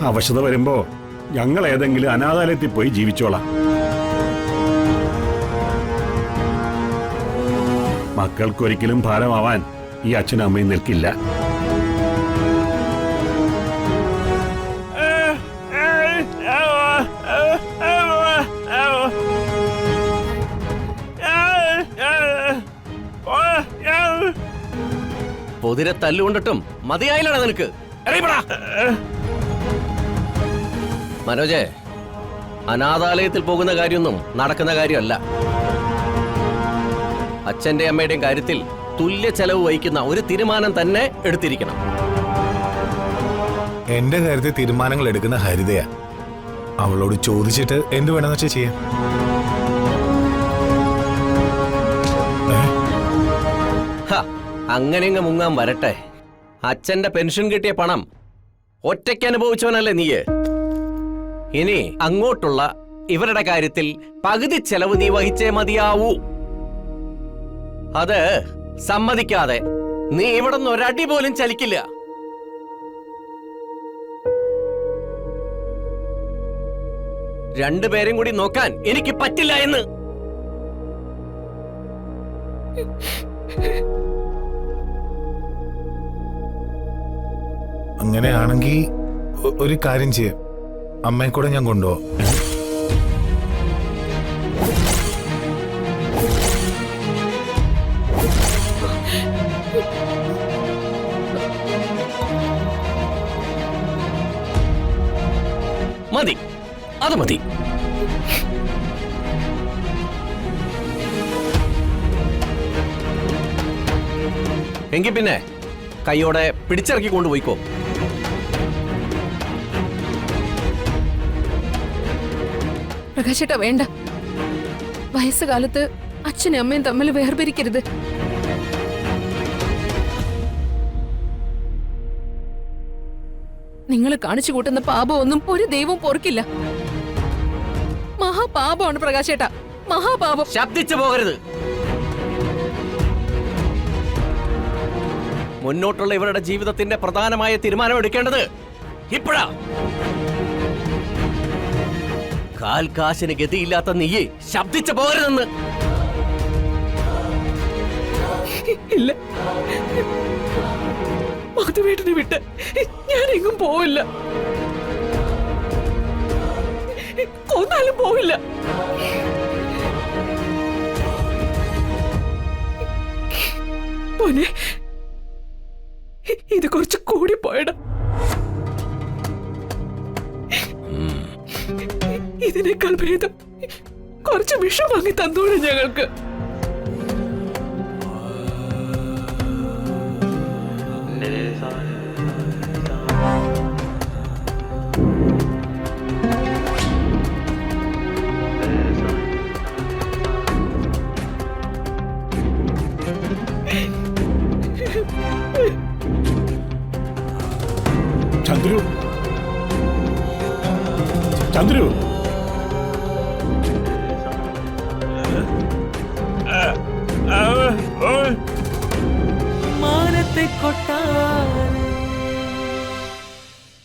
അവശത വരുമ്പോ ഞങ്ങൾ ഏതെങ്കിലും അനാഥാലയത്തിൽ പോയി ജീവിച്ചോളാം. മക്കൾക്കൊരിക്കലും ഭാരമാവാൻ ഈ അച്ഛനും അമ്മയും നിൽക്കില്ല. പൊതിരെ തല്ലുകൊണ്ടിട്ടും മതിയായില്ലടാ നിനക്ക്. മനോജെ, അനാഥാലയത്തിൽ പോകുന്ന കാര്യമൊന്നും നടക്കുന്ന കാര്യമല്ല. അച്ഛന്റെ അമ്മയുടെയും കാര്യത്തിൽ തുല്യ ചെലവ് വഹിക്കുന്ന ഒരു തീരുമാനം തന്നെ എടുത്തിരിക്കണം. എന്റെ കാര്യത്തിൽ തീരുമാനങ്ങൾ എടുക്കുന്ന ഹരിതയാ. അവളോട് ചോദിച്ചിട്ട് എന്ത് വേണമെന്ന് വെച്ചാൽ ചെയ്യാം. അങ്ങനെയങ്ങ് മുങ്ങാൻ വരട്ടെ. അച്ഛന്റെ പെൻഷൻ കിട്ടിയ പണം ഒറ്റയ്ക്ക് അനുഭവിച്ചവനല്ലേ നീയ്? ഇനി അങ്ങോട്ടുള്ള ഇവരുടെ കാര്യത്തിൽ പകുതി ചെലവ് നീ വഹിച്ചേ മതിയാവൂ. അത് സമ്മതിക്കാതെ നീ ഇവിടെ നിന്ന് ഒരടി പോലും ചലിക്കില്ല. രണ്ടുപേരും കൂടി നോക്കാൻ എനിക്ക് പറ്റില്ല എന്ന്. അങ്ങനെയാണെങ്കിൽ ഒരു കാര്യം ചെയ്യാം, അമ്മയെ കൂടെ ഞാൻ കൊണ്ടുപോവാം. മതി, അത് മതി. എങ്കിൽ പിന്നെ കൈയോടെ പിടിച്ചിറക്കി കൊണ്ടുപോയിക്കോ. പ്രകാശേട്ടാ വേണ്ട. വയസ്സുകാലത്ത് അച്ഛനും അമ്മയും തമ്മിൽ വേർപിരിക്കരുത്. നിങ്ങൾ കാണിച്ചു കൂട്ടുന്ന പാപമൊന്നും ഒരു ദൈവം പൊറുക്കില്ല. മഹാപാപമാണ് പ്രകാശേട്ടാ, മഹാപാപം. ശബ്ദിച്ചു പോകരുത്. മുന്നോട്ടുള്ള ഇവരുടെ ജീവിതത്തിന്റെ പ്രധാനമായ തീരുമാനം എടുക്കേണ്ടത് ഇപ്പോഴാ. കാൽക്കാശിന് ഗതിയില്ലാത്ത നീയെ ശബ്ദിച്ചു പോകരുതെന്ന്. ഇല്ല, മാധുവേട്ടനെ വിട്ട് ഞാൻ എങ്ങും പോവില്ല, കൊന്നാലും പോവില്ല. പോനെ, ഇത് കുറച്ച് കൂടി പോയടാ. ഇതിനേക്കാൾ ഭേദം കുറച്ച് വിഷം വാങ്ങി തന്നോളൂ ഞങ്ങൾക്ക്. ചന്ദ്രു, ചന്ദ്രു, മാനത്തെ കൊട്ടാ